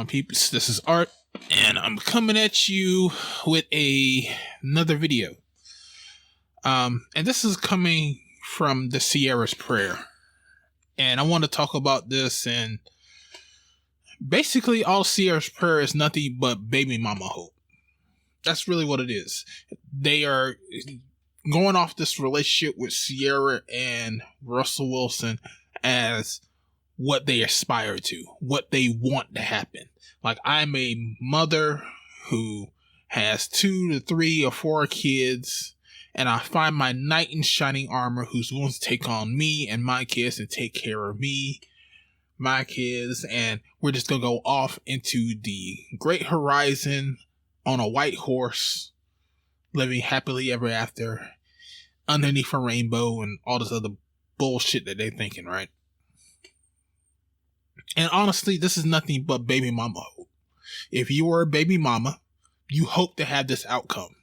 on, peeps? This is Art, and I'm coming at you with another video. And this is coming from the Ciara's prayer. And I want to talk about this, and basically all Ciara's prayer is nothing but baby mama hope. That's really what it is. They are going off this relationship with Ciara and Russell Wilson as what they aspire to, what they want to happen. Like, I'm a mother who has 2 to 3 or 4 kids, and I find my knight in shining armor who's going to take on me and my kids and take care of me, my kids, and we're just going to go off into the great horizon on a white horse, living happily ever after underneath a rainbow and all this other bullshit that they're thinking, right? And honestly, this is nothing but baby mama hope. If you were a baby mama, you hope to have this outcome.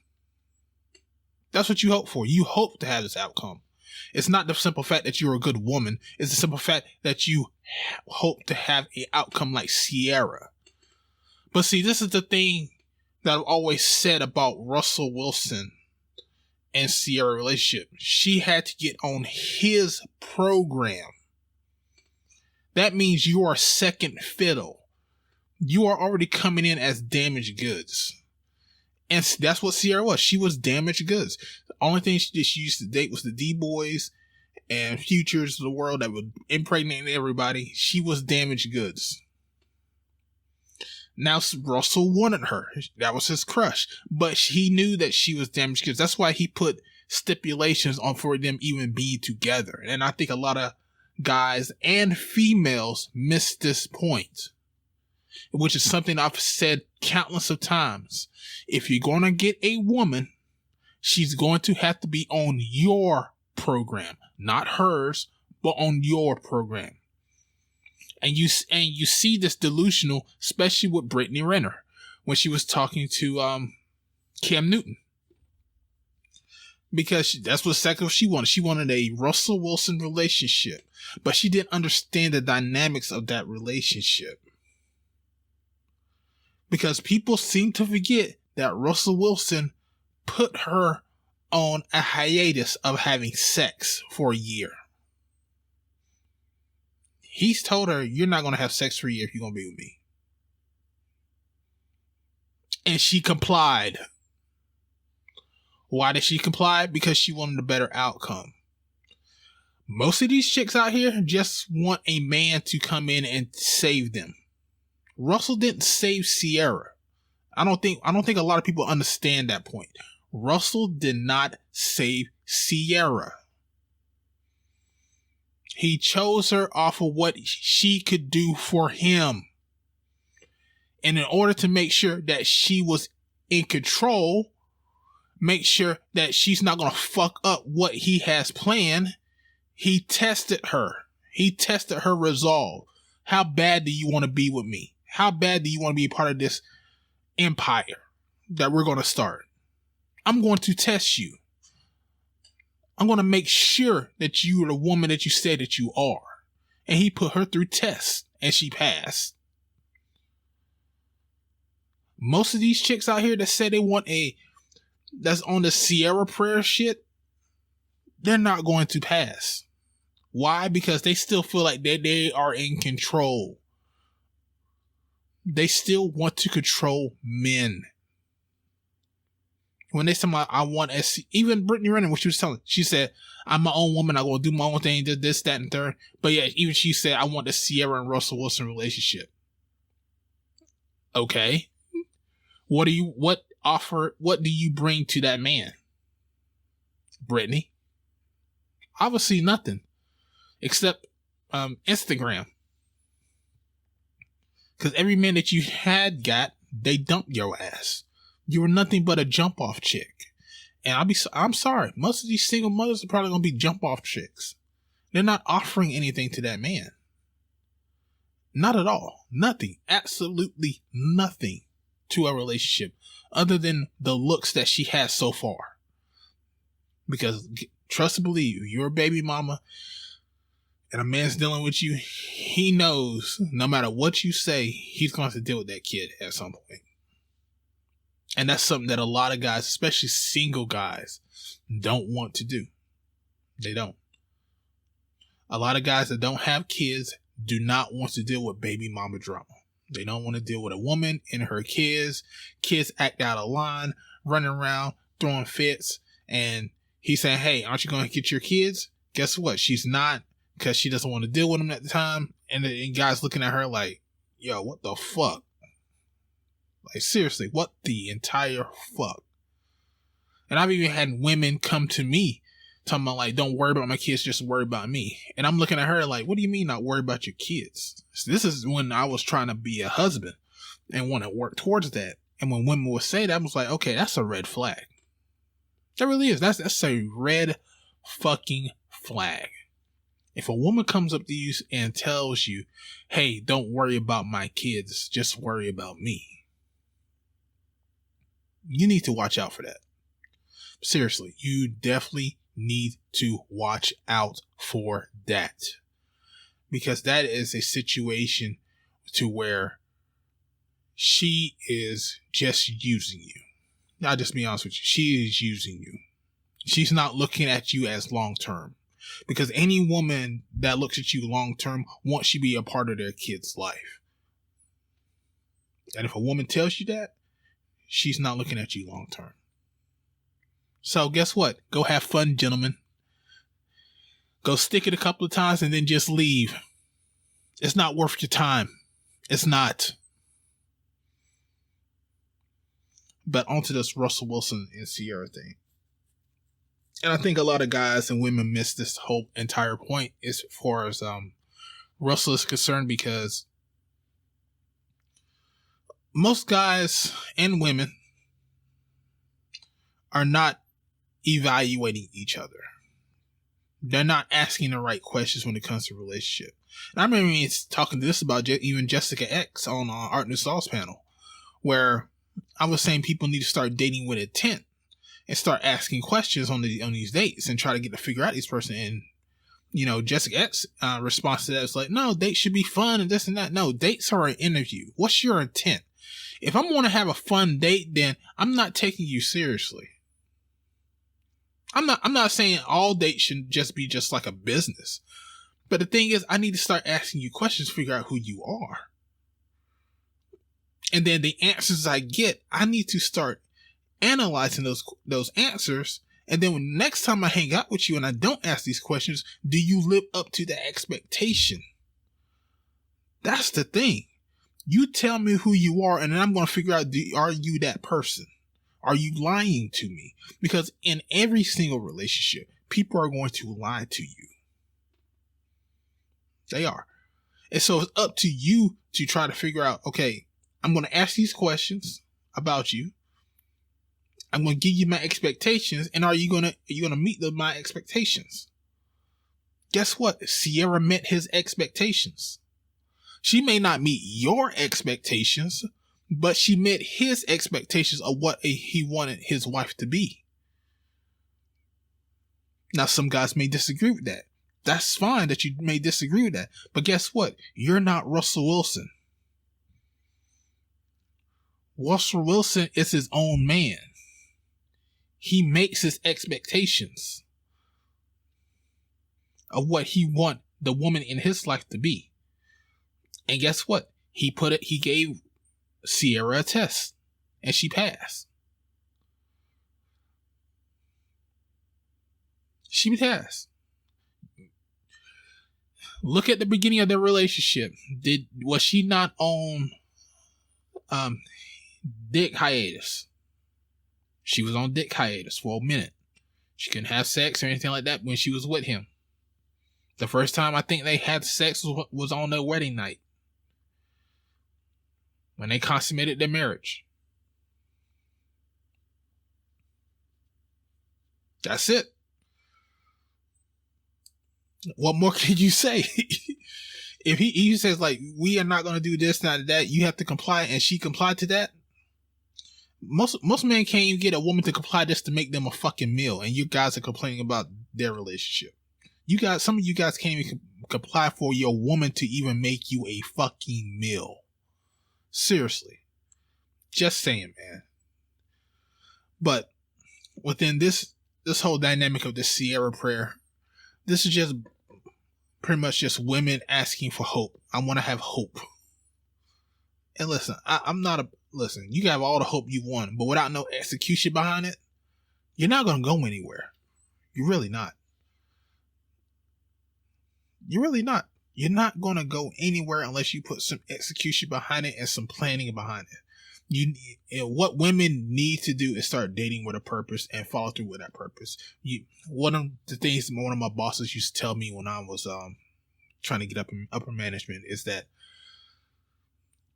That's what you hope for. You hope to have this outcome. It's not the simple fact that you're a good woman. It's the simple fact that you hope to have an outcome like Ciara. But see, this is the thing that I've always said about Russell Wilson and Ciara relationship. She had to get on his program. That means you are second fiddle. You are already coming in as damaged goods. And that's what Ciara was. She was damaged goods. The only thing she used to date was the D-boys and Futures of the world that would impregnate everybody. She was damaged goods. Now Russell wanted her. That was his crush. But he knew that she was damaged goods. That's why he put stipulations on for them even being together. And I think a lot of guys and females miss this point, which is something I've said countless of times. If you're going to get a woman, she's going to have to be on your program, not hers, but on your program. And you see this delusional, especially with Brittany Renner when she was talking to Cam Newton. Because that's what she wanted. She wanted a Russell Wilson relationship. But she didn't understand the dynamics of that relationship. Because people seem to forget that Russell Wilson put her on a hiatus of having sex for a year. He's told her, you're not going to have sex for a year if you're going to be with me. And she complied. Why did she comply? Because she wanted a better outcome. Most of these chicks out here just want a man to come in and save them. Russell didn't save Ciara. I don't think a lot of people understand that point. Russell did not save Ciara. He chose her off of what she could do for him. And in order to make sure that she was in control, make sure that she's not going to fuck up what he has planned, he tested her. He tested her resolve. How bad do you want to be with me? How bad do you want to be a part of this empire that we're going to start? I'm going to test you. I'm going to make sure that you are the woman that you said that you are. And he put her through tests, and she passed. Most of these chicks out here that say they want that's on the Ciara prayer shit, they're not going to pass. Why? Because they still feel like they are in control. They still want to control men. When they say, I want even Brittany Renner, what she was telling, she said, I'm my own woman, I'm going to do my own thing, this, that, and third. But yeah, even she said, I want the Ciara and Russell Wilson relationship. Okay. What do you bring to that man? Brittany? Obviously nothing. Except Instagram. Because every man that you had they dumped your ass. You were nothing but a jump off chick. And I'm sorry, most of these single mothers are probably gonna be jump off chicks. They're not offering anything to that man. Not at all. Nothing. Absolutely nothing to a relationship other than the looks that she has so far. Because trust and believe, you're a baby mama. and a man's dealing with you, he knows no matter what you say, he's going to deal with that kid at some point. And that's something that a lot of guys, especially single guys, don't want to do. They don't. A lot of guys that don't have kids do not want to deal with baby mama drama. They don't want to deal with a woman and her kids. Kids act out of line, running around, throwing fits. And he's saying, hey, aren't you going to get your kids? Guess what? She's not, because she doesn't want to deal with them at the time. And the guys looking at her like, yo, what the fuck? Like, seriously, what the entire fuck? And I've even had women come to me talking about, like, don't worry about my kids, just worry about me. And I'm looking at her like, what do you mean not worry about your kids? So this is when I was trying to be a husband and want to work towards that. And when women would say that, I was like, okay, that's a red flag. That really is. That's a red fucking flag. If a woman comes up to you and tells you, hey, don't worry about my kids, just worry about me, you need to watch out for that. Seriously, you definitely need to watch out for that. Because that is a situation to where she is just using you. I'll just be honest with you. She is using you. She's not looking at you as long term. Because any woman that looks at you long term wants you to be a part of their kid's life. And if a woman tells you that, she's not looking at you long term. So guess what? Go have fun, gentlemen. Go stick it a couple of times and then just leave. It's not worth your time. It's not. But onto this Russell Wilson and Ciara thing. And I think a lot of guys and women miss this whole entire point as far as Russell is concerned, because most guys and women are not evaluating each other. They're not asking the right questions when it comes to relationship. And I remember me talking to this about even Jessica X on Art New Sauce panel, where I was saying people need to start dating with intent and start asking questions on these dates and try to get to figure out this person. And, you know, Jessica X response to that is like, no, dates should be fun and this and that. No, dates are an interview. What's your intent? If I'm going to have a fun date, then I'm not taking you seriously. I'm not saying all dates should just be just like a business. But the thing is, I need to start asking you questions to figure out who you are. And then the answers I get, I need to start analyzing those answers. And then when next time I hang out with you and I don't ask these questions, do you live up to the expectation? That's the thing. You tell me who you are, and then I'm going to figure out, are you that person? Are you lying to me? Because in every single relationship, people are going to lie to you. They are. And so it's up to you to try to figure out, okay, I'm going to ask these questions about you. I'm going to give you my expectations. And are you going to meet my expectations? Guess what? Ciara met his expectations. She may not meet your expectations, but she met his expectations of what he wanted his wife to be. Now, some guys may disagree with that. That's fine that you may disagree with that. But guess what? You're not Russell Wilson. Russell Wilson is his own man. He makes his expectations of what he wants the woman in his life to be. And guess what? He gave Ciara a test, and she passed. She passed. Look at the beginning of their relationship. Was she not on dick hiatus? She was on dick hiatus for a minute. She couldn't have sex or anything like that when she was with him. The first time I think they had sex was on their wedding night, when they consummated their marriage. That's it. What more can you say? If he says, like, we are not going to do this, not that, you have to comply, and she complied to that. Most men can't even get a woman to comply just to make them a fucking meal, and you guys are complaining about their relationship. Some of you guys can't even apply for your woman to even make you a fucking meal. Seriously. Just saying, man. But within this whole dynamic of the Ciara prayer, this is just pretty much just women asking for hope. I want to have hope. And listen, listen, you can have all the hope you want, but without no execution behind it, you're not going to go anywhere. You're really not. You're really not. You're not going to go anywhere unless you put some execution behind it and some planning behind it. What women need to do is start dating with a purpose and follow through with that purpose. One of the things one of my bosses used to tell me when I was trying to get up in upper management is that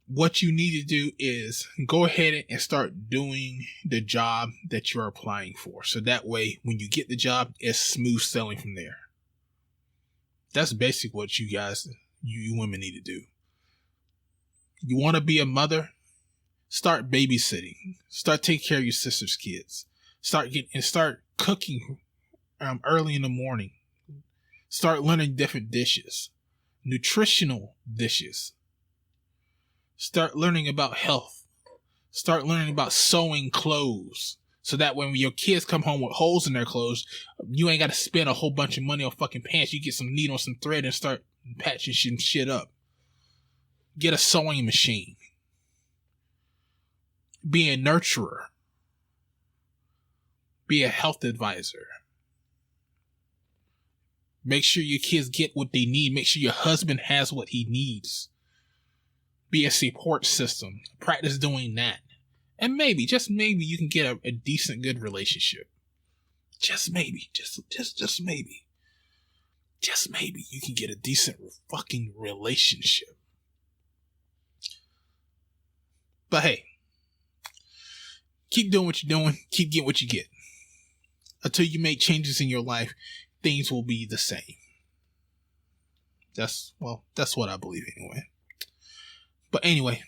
what you need to do is go ahead and start doing the job that you're applying for. So that way, when you get the job, it's smooth sailing from there. That's basically what you women need to do. You want to be a mother? Start babysitting. Start taking care of your sister's kids. Start cooking early in the morning. Start learning different dishes, nutritional dishes. Start learning about health. Start learning about sewing clothes. So that when your kids come home with holes in their clothes, you ain't got to spend a whole bunch of money on fucking pants. You get some needle, some thread, and start patching shit up. Get a sewing machine. Be a nurturer. Be a health advisor. Make sure your kids get what they need. Make sure your husband has what he needs. Be a support system. Practice doing that. And maybe, just maybe, you can get a decent, good relationship. Just maybe. Just maybe. Just maybe you can get a decent fucking relationship. But hey, keep doing what you're doing. Keep getting what you get. Until you make changes in your life, things will be the same. That's what I believe anyway. But anyway,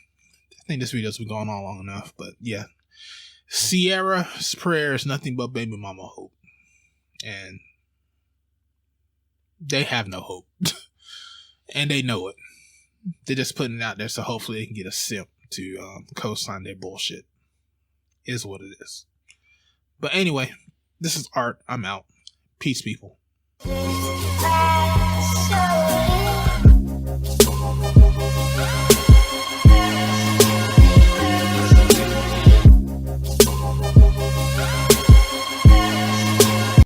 I think this video's been going on long enough. But yeah, Ciara's prayer is nothing but baby mama hope. And they have no hope. And they know it. They're just putting it out there so hopefully they can get a simp to co-sign their bullshit. Is what it is. But anyway, this is Art. I'm out. Peace, people.